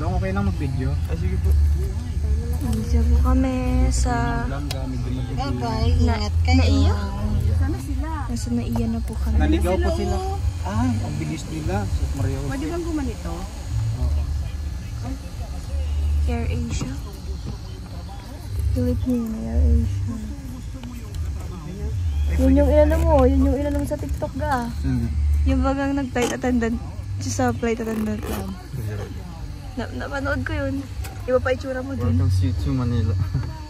Dong, okay lang mag-video? Sige po. Isa po kami sa... Bye-bye, ingat kayo. Naiya? Sana sila. Nasa naiya na po kami. Naligaw po sila. Ay, ang bilis nila. Pwede bang gumanito? Air Asia. Philippine Air Asia. Yun yung inano mo. Yun yung inano mo sa TikTok ga. Yung bagang nag-flight attendant. Sa flight attendant lang. Napanood ko yun. Iba pa itsura mo dun. Welcome to Manila.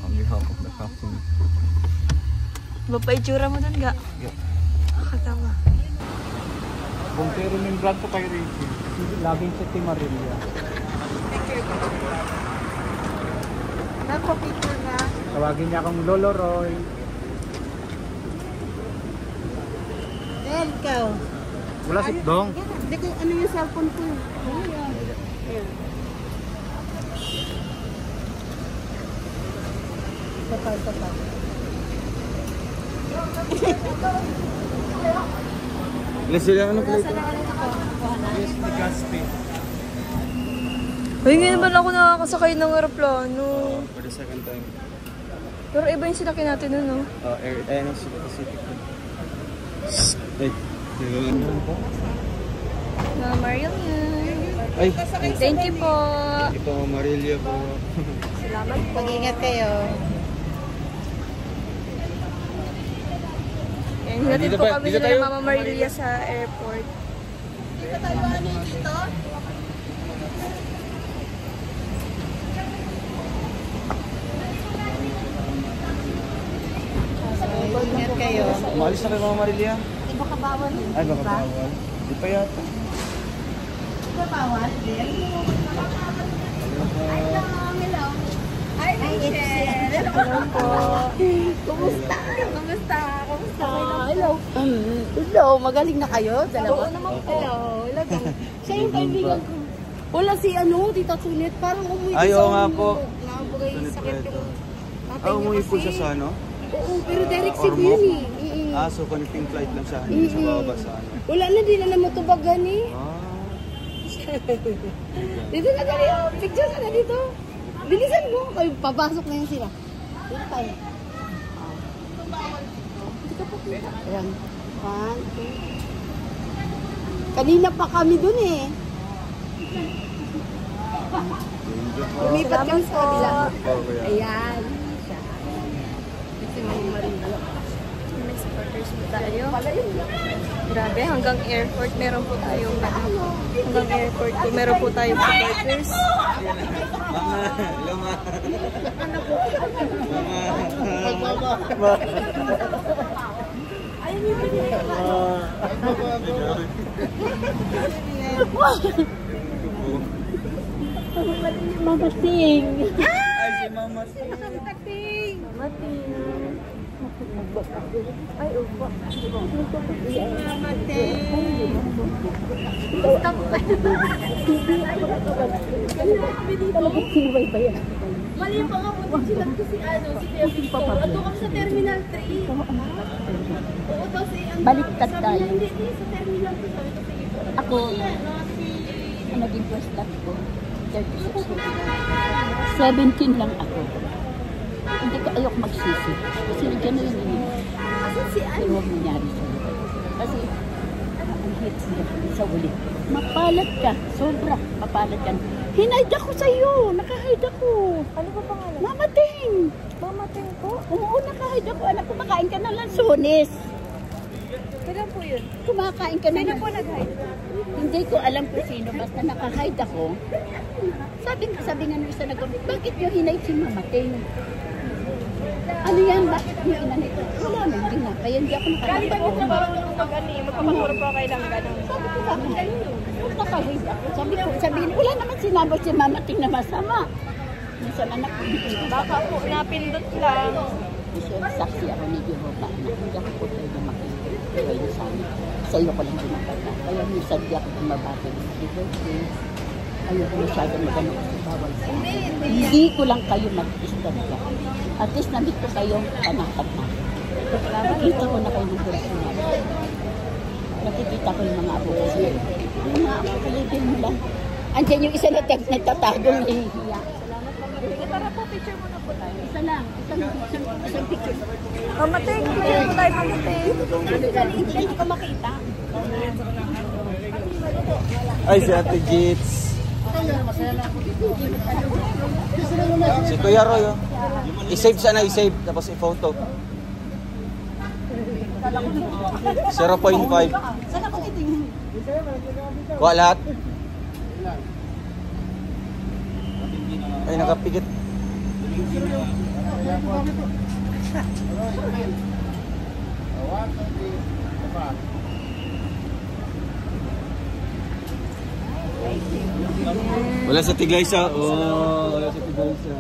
On behalf of the company. Iba pa itsura mo dun ga. Nakakatawa. Compare yung vlog ko kay Ricky. Laging sa Timarilla. Nagpa-picture na. Tawagin niya akong Lolo Roy. Del, ikaw. Wala si Dong. Hindi ko, ano yung cellphone ko. Ayan. Tapal. Ilan sila ano plate? Yes, the Gaspi. Ay, ngayon naman ako nakakasakay ng aeroplano. For the second time. Pero iba yung sinakay natin nun, no? Air Pacific. Ay, Na Marilia. ay, Thank you po. ito Marilia po. Salamat po. Mag-ingat kayo. Yan, hinatid po kami sila ng Mama Marilia sa airport. Dito tayo, ano dito? Ingat kayo. Umalis na kayo mga Marilia? Di ba kabawal? Ay, baka bawal. Di pa yata. Di ba bawal? Hello. Hi, Michelle. Hello po. Kumusta? Hello. Hello, magaling na kayo? Dalawa? Hello. Siya yung kaibigan ko. Wala si Tita Sunit. Parang umuwi Ay, oo nga po. Nakabugay sakit yung tatay niya Umuwi po kasi. siya sa ano? Oo, pero direct Cebu yun eh. So connecting flight lang siya. Hindi sa bababa sa ano. Wala na, di na matubagan eh. Dito na dali, picture ka na dito. Bilisan mo, papasok na yan sila. Dito tayo. Dito pa kita. Ayan. 1, 2. Kanina pa kami dun eh. Lumipat kami sa kabila. Ayan. Si Mami Marinda. May supporters po tayo. Grabe, hanggang airport meron po tayong hanggang airport po meron po tayong supporters. Mama, hello ma. Mama. Mama Ting. Ay, si Mama Ting. Mama Ting. Ay, upo. Mama Ting. Talagang sinuway ba yan? Mali pa nga po sila kasi si Kuya Victor. Ato kami sa Terminal 3. Oo daw si Baliktad tayo. Hindi, sa Terminal 3 sabi ko sige po. Ako, ang naging first lap ko, 36 ko. 17 lang ako. Hindi ko ayok magsisi. Kasi nandiyan na yun yun. Asan si Pero huwag nangyari sa'yo. Kasi, ang hit sa ulit. Mapalat ka. Sobra. Mapalat ka. Hinaid ako sa'yo. Nakahide ako. Ano ba pangalan? Mama Ting. Mama Ting po? Oo, nakahide ako. Anak, kumakain ka ng lansones. Kailan po yun? Kumakain ka Sino ng... po nag-hide? Hindi ko alam kung sino. Basta nakahide ako. Sabi nga nung isa bakit nyo hinaid si Mama Ting? Ano yan? Bakit nyo inanay? Wala nang tinapay. Hindi ako Galing ba nakahide. niyo marunong mag-ani? Magpapaturo po kayo ng gano'n. Sabi ko bakit nakahide ako? Sabi ko, wala naman sinabi si Mama Ting na masama. Minsan anak ko. Baka po, napindot lang. Kasi saksi ako ni Jehovah na hindi ako po tayo makinig kayo sa amin. Sa iyo ko lang pinapata. Kaya minsan di ako tumabati. Ayoko masyadong magano kasi bawal sa akin. Hindi ko lang kayo mag-istorya. At least nandito ko kayo panakad na. Nakikita ko na kayo ng personal. Nakikita ko yung mga apo kasi. Yung mga apo kalibin mo lang. Andiyan yung isa na nagtatagong nahihiya. Sige, para po picture muna po tayo. Isa lang. Isang picture. Mamatay, picture po tayo, mamatay. Hindi ko makita. Ay, si Ate Jits. Si Kuya Roy, oh. I-save sana, i-save. Tapos i-photo. 0.5. Kuha lahat. Ay, nakapikit. Wala sa Tiglaysa. Oh, wala sa Tiglaysa.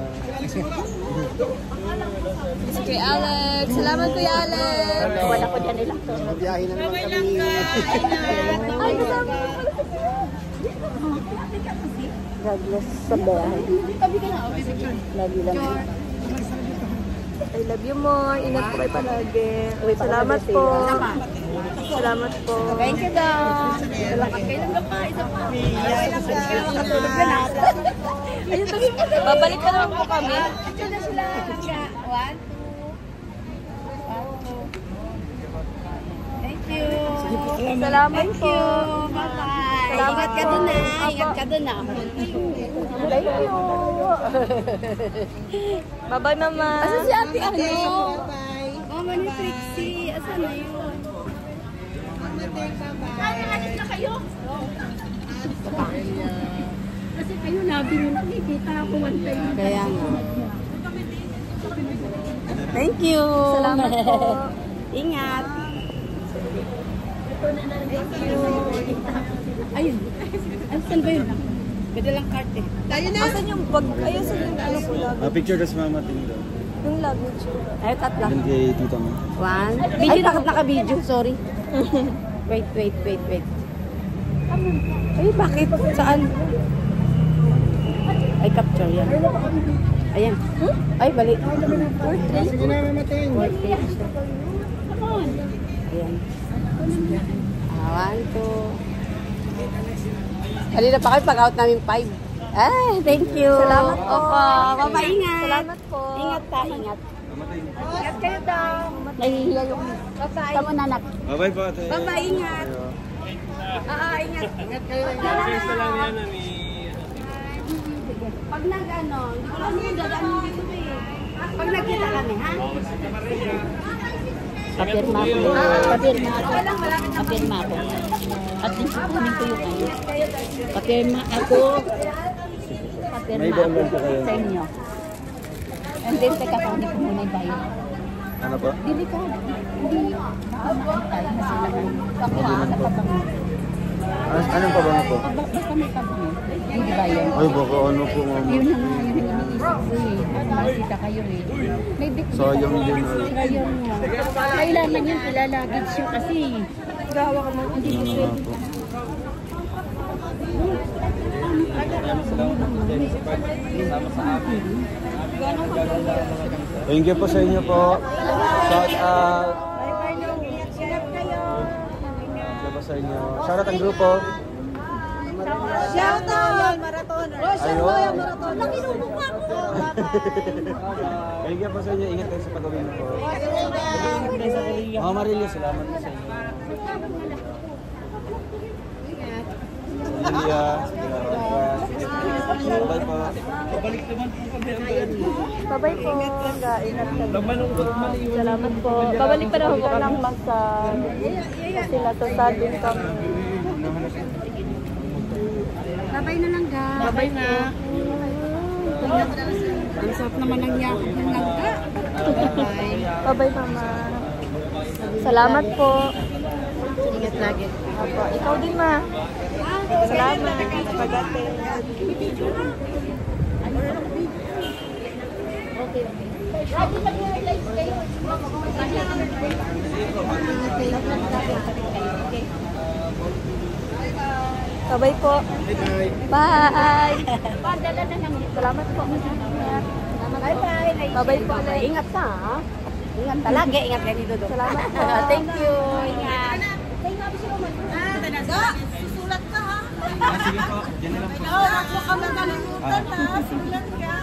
Kuya Alex. Salamat, Kuya Alex. Wala ko dyan ilang to. Mabiyahe na naman kami. Ay, kasama. God bless sa bahay. Lagi lang. I love you more. Ingat po kayo palagi. Salamat po. Salamat po. Thank you daw. Salamat kayo lang pa. Isa pa. Katulog ka na. Babalik ka naman po kami. Ito na sila. 1, 2. Thank you. Salamat po. Bye-bye. Salamat Ingat ka po. dun na. Ingat ka dun na. Thank you. Bye-bye, Mama. Asan si Ate ano? Mama ni Trixie. Asan na yun? Alis na kayo. Kasi kayo nabi mo nakikita ako one time. Kaya nga. Thank you. Salamat po. Ingat. Thank you. Ayun. Asan ba yun? Ganda lang card eh. Asan yung bag? Ay, asan yung ano po lagi? Picture das mama tingin. Yung luggage. Ay, tatlo. Ganun kay tita mo. 1. Ay, bakit naka-video? Sorry. Wait. Ay, bakit? Saan? Ay, capture yan. Ayan. Ay, balik. Sige na mamating. Ayan. 1, 2. Kanina pa kayo pag-out namin 5. Ay, thank you. Salamat po. Opo, mamaingat. Salamat po. Ingat pa, ingat. Ingat kayo daw. Nahihiya yung... Bye-bye. Tama na, anak. Bye-bye po ate. Bye-bye, ingat. Ingat. Ingat kayo. Cheers na lang yan ni... Pag nag-ano, hindi ko lang yung dadaan dito eh. Pag nagkita kami, ha? Papirma ko. Papirma ko. At din kukunin ko yung ano. Papirma ako. Papirma ako sa inyo. And then, teka, kunin ko muna yung bayo. Ano po? Dili ka. Hindi. Tayo na sila ngayon. Pakuha sa pabango. Anong pabango po? Basta may pabango. Hindi ba yun? Ay, baka ano po mama. Yun na nga, yun ang iniisip ko eh. Makita kayo eh. May bit-bit Sayang ako. yun, ay. Sayang nga. Kailangan yun, ilalagid siya kasi. Gawa ka mo, hindi mo pwede. Thank you po sa inyo po. Shout out. Thank you po sa inyo. Shout out ang grupo. Shout out! Marathon. Ayun. Marathon. Nakinubog ako. Thank you po sa inyo. Ingat kayo sa pagawin po. Mama Marilio, salamat po sa inyo. Lilia, bye po. Bye-bye po. Ingat ka. Salamat po. Babalik pa na ako ng masal. Kasi natusad din kami. Babay na lang, ga. Bye-bye na. Ang sarap naman ng yakap ng langga. Bye-bye, Mama. Salamat po. Ingat lagi. Apo. Ikaw din, Ma. Salamat. Pag-ate. Bye-bye po. Bye. Salamat po. Bye-bye. Bye-bye po. Ingat ka, ha? Ingat talaga. Ingat ka dito. Salamat po. Thank you. Ingat. Susulat ka, ha? Sige po, dyan na lang po. Huwag mo ka makalimutan ha. Sulat ka.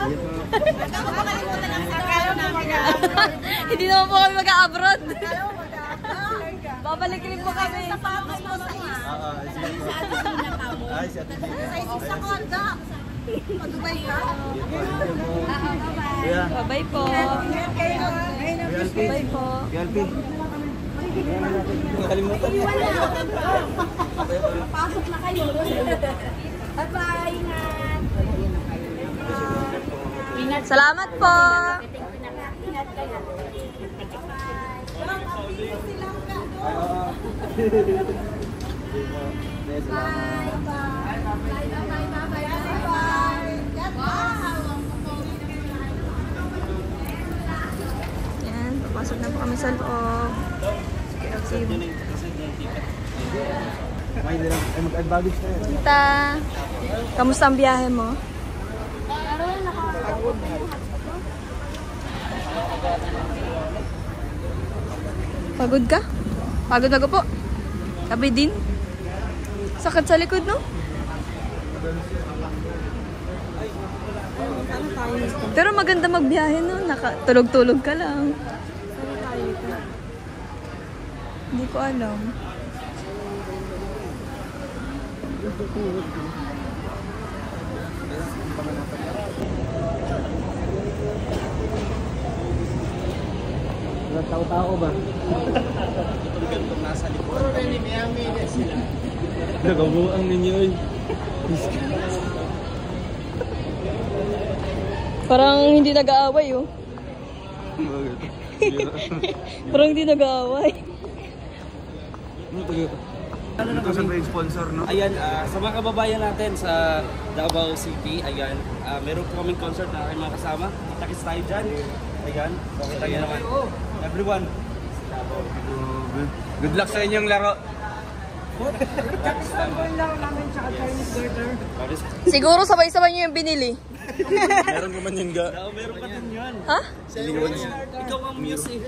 Hindi naman po kami mag-abroad. Babalik rin po kami. Sapatos mo sa isa. Sige po. Ay, si Ate Gina. Sa isa konda. Mag-ubay ka. Kuya. Bye po. Bye po. Galpi. Nakalimutan. Pasok na kayo. Bye-bye, ingat. Ingat. Salamat po. Ingat kayo. Yan, papasok na po kami sa loob. Ay, mag-baggage na yan. Tita, kamusta ang biyahe mo? Pagod ka? Pagod na ko po. Sabi din. Sakit sa likod, no? Pero maganda magbiyahe, no? Tulog-tulog ka lang. Hindi ko alam. Tao-tao ba? Nasa likod. Puro rin ni Miami sila. Nagabuang ninyo eh. Parang hindi nag-aaway, oh. Parang hindi nag-aaway. Ito sa may sponsor, no? Ayan, sa mga kababayan natin sa Davao City, ayan, meron po kaming concert na aking mga kasama. Takis tayo dyan. Ayan, pakita nyo naman. Everyone. Good luck sa inyong laro. Siguro sabay-sabay niyo yung binili. Meron ko man yung ga. Meron pa din yun. Ha? Ikaw ang muse eh.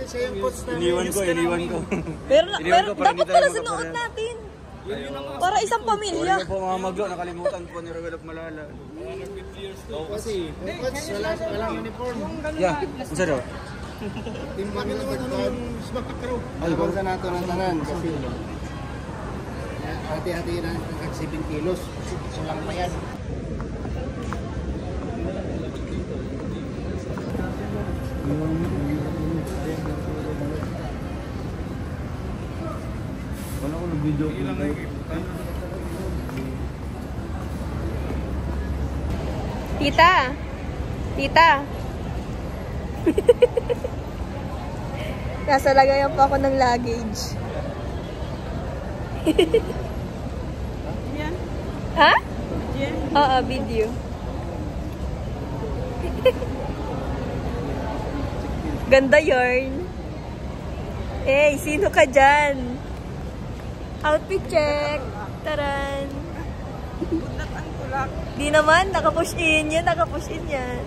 Iniwan ko. Pero ko para dapat hindi tayo pala magkaparehan. sinuot natin. Para isang pamilya. Sorry na po mga maglo, nakalimutan po ni Roel of Malala. Oo, kasi Walang uniform. Yeah, unsa daw? Ay, kung sa nato ng tanan kasi hati-hati na ng 7 kilos. Sulang pa yan. Wala ko nag-video ko. Tita. Tita. Nasa lagayan pa ako ng luggage. Yan? Ha? Yan? Oo, video. Ganda yarn. Hey, sino ka dyan? Outfit check. Taran. Di naman, nakapush in yan, nakapush in yan.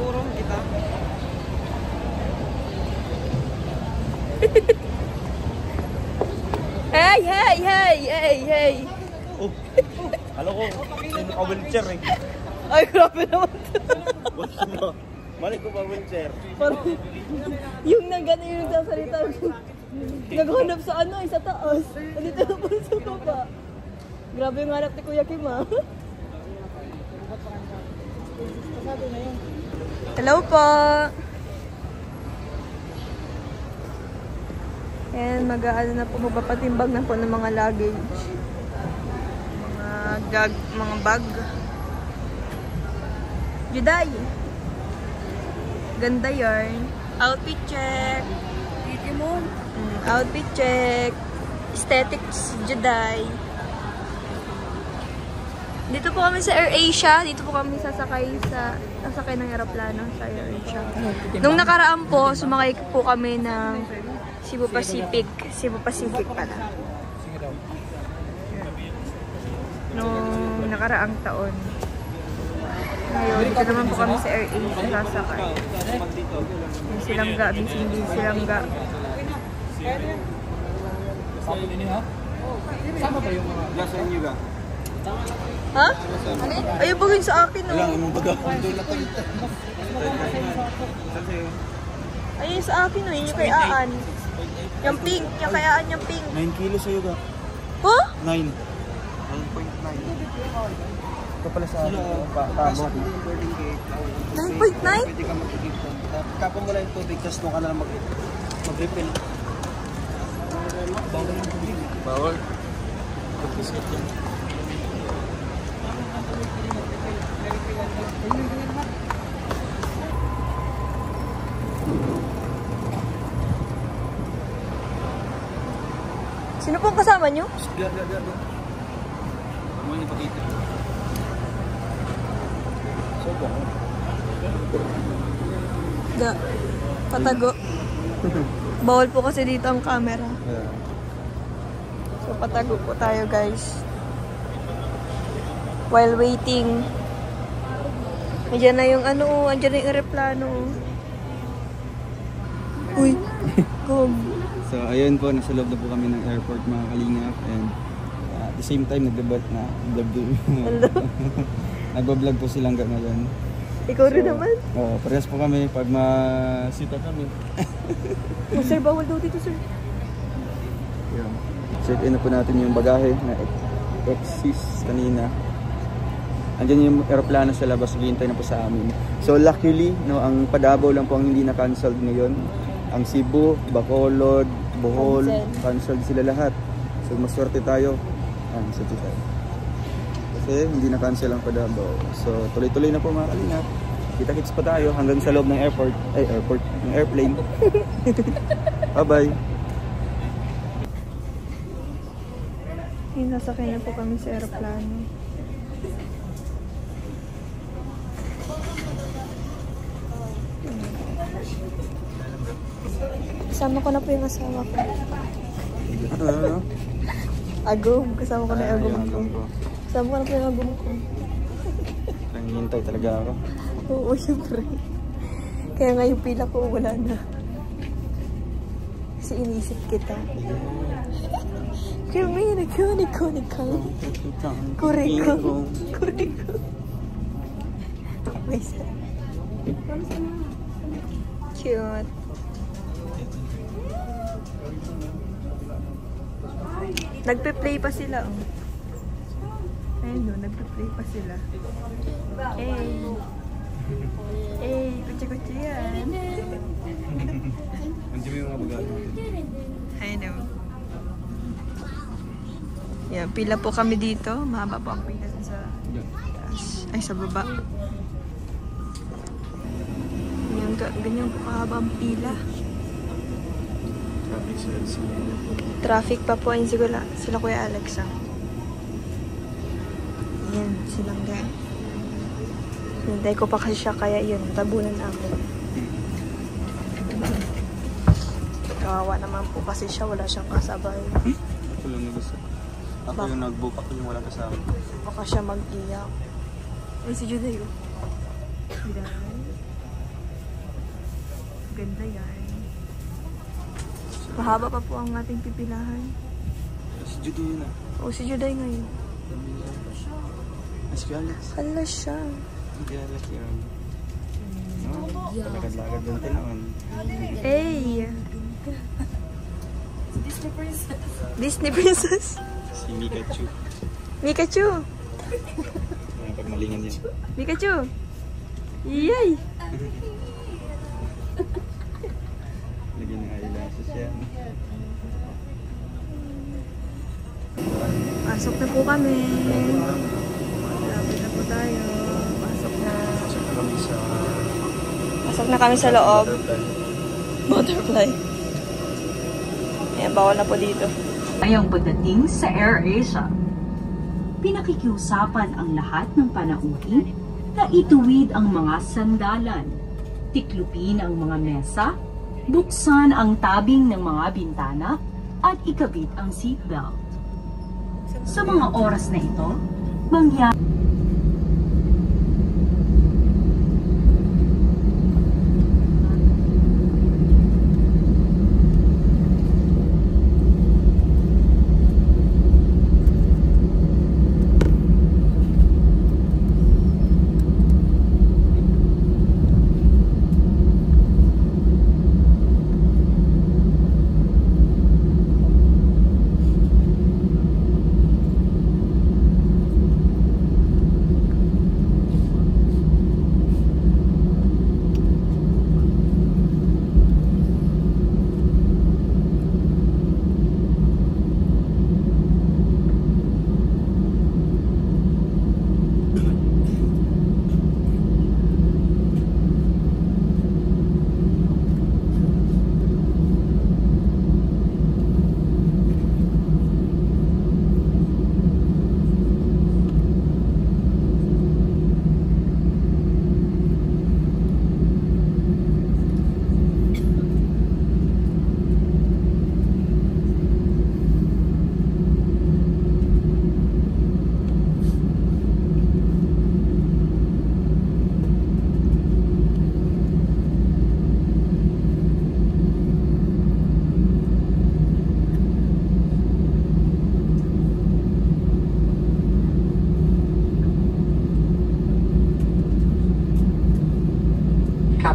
Urong kita. Hey, hey, hey, hey, hey. alam ko, naka-wheelchair eh. Ay, grabe naman. Mali ko ba wheelchair? Parang, yung nagano yung nagsasalita. Naghanap sa ano, sa taas. Dito na pala sa baba. Grabe yung hanap ni Kuya Kim, ah. Hello po. And mag-aano na po, magpapatimbang na po ng mga luggage. Mga bag. Juday. Ganda yarn. Outfit check. Titi mo. Outfit check. Aesthetics, Juday. Dito po kami sa AirAsia. Dito po kami sasakay ng aeroplano sa AirAsia. Nung nakaraan po, sumakay po kami ng Cebu Pacific. Cebu Pacific pala. Nung nakaraang taon. Ngayon, dito naman po kami sa AirAsia sasakay. Yung silangga, busy silangga. Gas and you ga. Ha? Ayaw bagay sa akin, no? Ilang imong baga. Ayaw sa akin, no? Yun yung kay Aan. Yung pink. Yung kay Aan yung pink. 9 kilos sa'yo ga. Huh? 9. 9.9. Ito pala sa tabo. 9.9? Pwede ka mag-refill. Tapon mo lang yung tubig, tapos doon ka na lang mag-refill. Bawal yung tubig. Bawal. Pag-biscuit yan. Sino pong kasama nyo? Biar. Mo yung ipakita. Sobrang. Da. Patago. Bawal po kasi dito ang camera. So, patago po tayo, guys. While waiting. Andiyan na yung ano, andiyan na yung aeroplano. Uy. Gog. So, ayun po, nasa loob na po kami ng airport, mga kalingap. And at the same time, nag-vlog nag-vlog po silang ngayon. Ikaw rin naman. Oo, parehas po kami pag masita kami. Oh, sir, bawal daw dito, sir. Yan. Check in na po natin yung bagahe na exist kanina. Andiyan yung aeroplano sa labas, hihintay na po sa amin. So luckily, no, ang Padabaw lang po ang hindi na-cancelled ngayon. Ang Cebu, Bacolod, Bohol, cancelled sila lahat. So maswerte tayo. Maswerte tayo. Kasi hindi na-cancel ang Padabaw. So tuloy-tuloy na po mga kalingap. Kita-kits pa tayo hanggang sa loob ng airport. Ng airplane. Bye-bye. Nasakay na po kami sa aeroplano. Kasama ko na po yung asawa ko. Agum. Kasama ko na yung agum ko. Kasama ko na po yung agum ko. Nanghihintay talaga ako. Oo, syempre. Kaya nga yung pila ko wala na. Kasi inisip kita. Kami, nagkaw. Kuriko. May isa. Cute. Nagpe-play pa sila, oh. Ayun, no, nagpe-play pa sila. Kutsi-kutsi yan. Andiyan mo yung mga bagahe natin. I know. Yeah, pila po kami dito. Mahaba po ang pila sa taas. Ay, sa baba. Ganyan po kahaba ang pila. Traffic pa po. Ayun sila Kuya Alex. Ayan, silang guys. Hintay ko pa kasi siya, kaya yun, tabunan na ako. Kawawa naman po kasi siya, wala siyang kasabay. Ako lang nag-isa. Ako yung nag-book, ako yung walang kasama. Baka siya mag-iyak. Ay, si Juday, oh. Ganda yan. Mahaba pa po ang ating pipilahan. Si Judy yun ah. O, si Juday ngayon. Si Alex. Hala siya. Si Alex yun. Lagad-lagad doon naman. Hey! Disney Princess. Disney Princess? Si Mikachu. Mikachu! Ay, pagmalingan yan. Mikachu! Yay! Lagyan ng eyelashes yan. Pasok na po kami. Malapit na po tayo. Pasok na. Pasok na kami sa loob. Butterfly. Ayan, bawal na po dito. Ngayong pagdating sa AirAsia, pinakikiusapan ang lahat ng panauhin na ituwid ang mga sandalan, tiklupin ang mga mesa, buksan ang tabing ng mga bintana, at ikabit ang seatbelt. Sa mga oras na ito, mangyari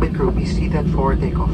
cabin crew, be seated for takeoff.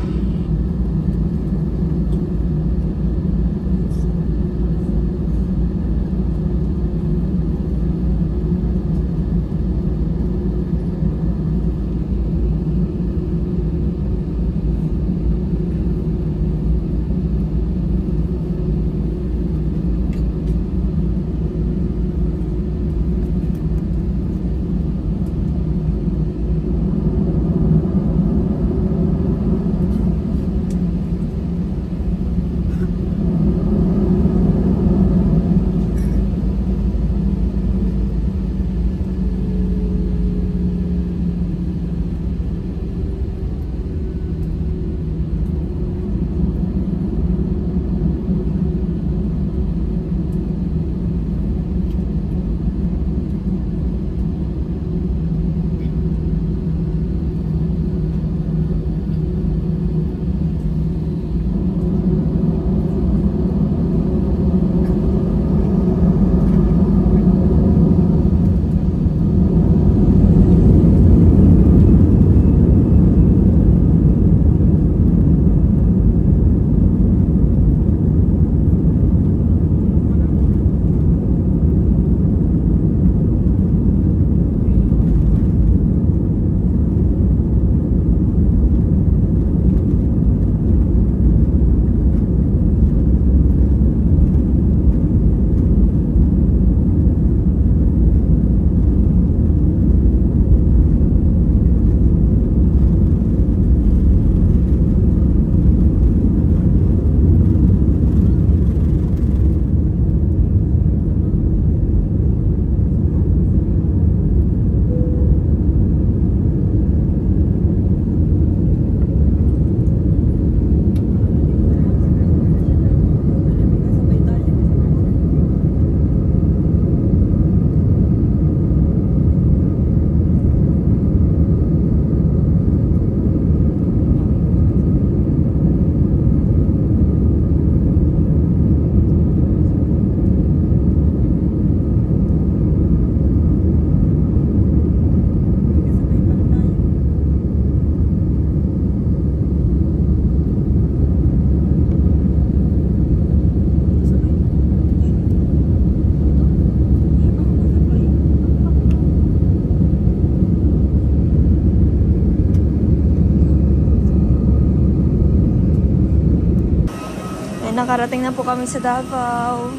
Nakarating na po kami sa Davao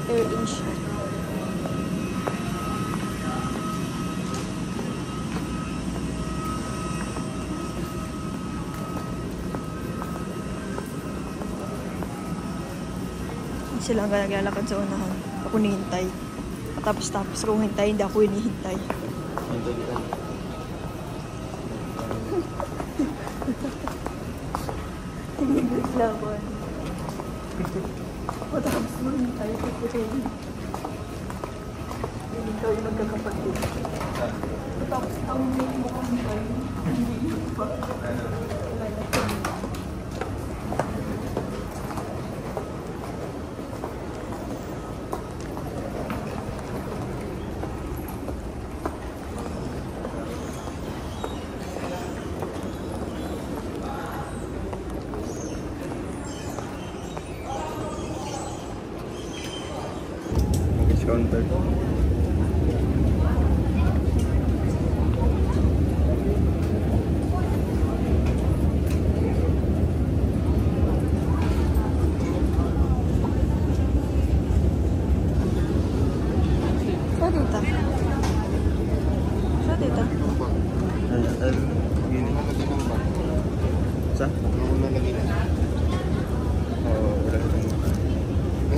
AirAsia. Sila ang naglalakad sa unahan. Ako nihintay. Tapos kung hintay, hindi ako hinihintay. Hindi laban. Matapos mo rin tayo kukutin. Hindi tayo magkakapatid. Matapos ang mo kami tayo. Hindi pa. Counter. Sa?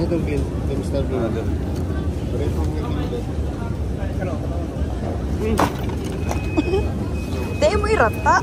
Itong bill, itong star bill. Dahil mo irata.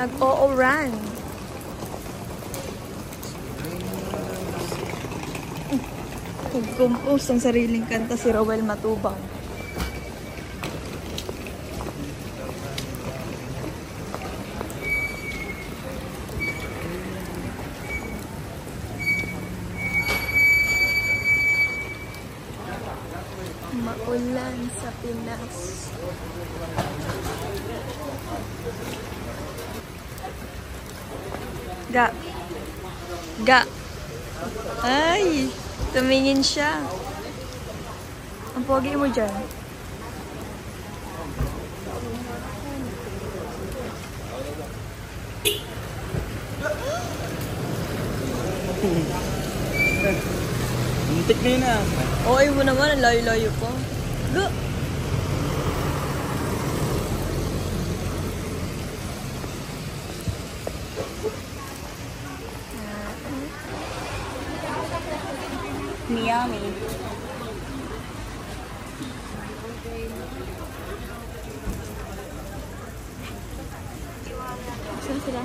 Nag-o-oran. Nag-compose ang sariling kanta si Rowel Matubang. Maulan sa Pinas. Ga. Ay, tumingin siya. Ang pogi mo dyan. Muntik na yun ah. Okay mo naman, ang layo-layo po. Ga. Miami. Saan sila?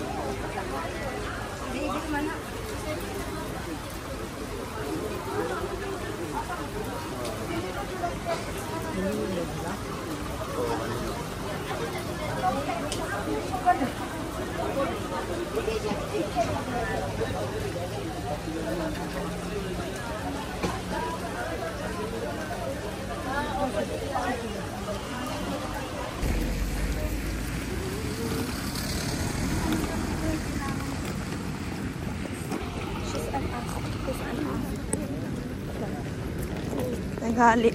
Nagali.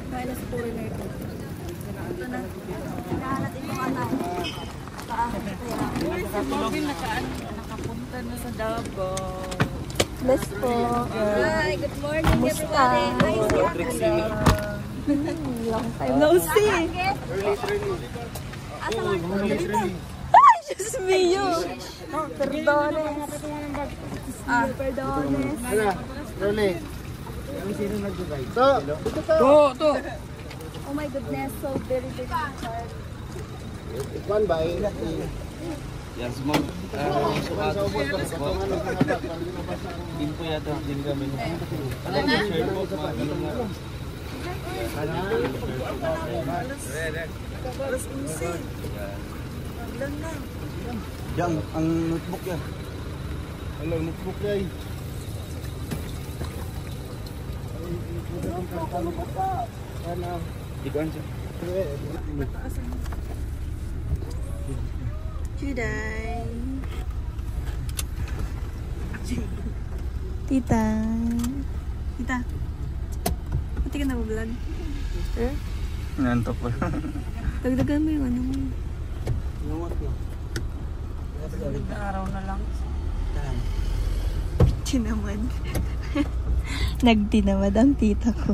Kaya na sa foreigner ko. Ito na. Nakahanap itong anak. Nakapunta na sa Davao. Bless po. Hi, good morning everybody. Hi, Long time no see. Ay, Diyos mío. Perdones. Perdones. Rolly. Oh my goodness, so very, very hard. One by. Yan, sumag. Sukat. Din po yata. Din kami. Ano yung shirt po? Yan, ang notebook yan. Hello, notebook day. Ikuan siya. Juday. Tita. Tita. Pati ka na-vlog? Nantok pa. Dagdagan mo yung ano mo. Araw na lang. Tinamad. Nagtinamad ang tita ko.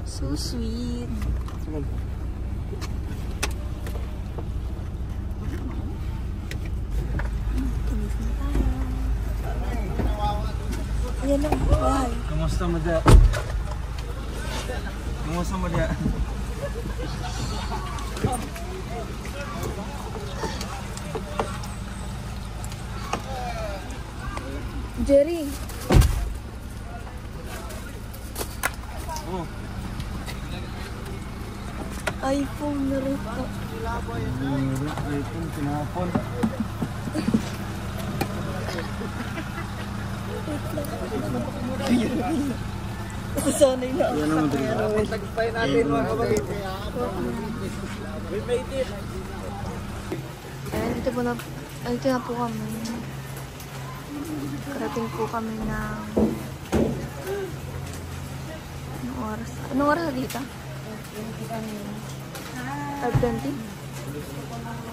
So sweet. Kinis na tayo. Ayan ang buhay. Kumusta mo dyan? Kumusta mo dyan? Jerry. Oh. iPhone na rin ko. iPhone, sinapon. Sanay na ako Yan sa ang madali. camera. Tagpay natin mga kapatid. Ayan, dito na po kami. Karating po kami ng... Anong oras? Anong oras na dito? 5:20?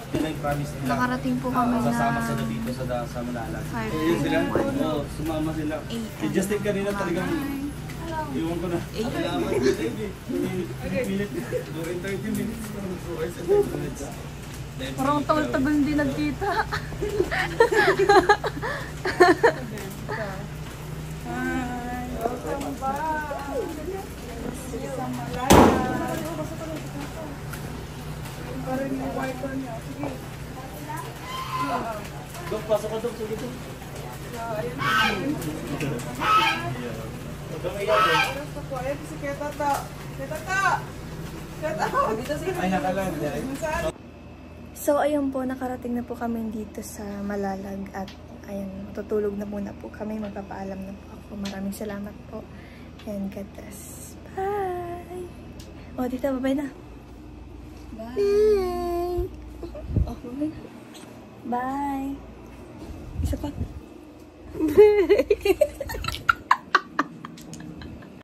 Pinag-promise nila. Nakarating po kami na... Sasama sila dito sa Manala. 5:21. Yun sila? Oo, sumama sila. Si Justin kanina talagang iwan ko na. Salamat. Minute. During 30 minutes. Parang tagal-tagal hindi nagkita. sa Malaya. Parang yung wiper niya. Sige. Dok, pasok ka, Dok. Sige, Dok. Ayan si Ketata. Ketata! Ay, nakalag. So, ayun po, nakarating na po kami dito sa Malalag at ayun, tutulog na muna po kami. Magpapaalam na po ako. Maraming salamat po. And God bless. Bye! O, dito, bye na. Bye! Oh, bye na. Bye! Isa pa.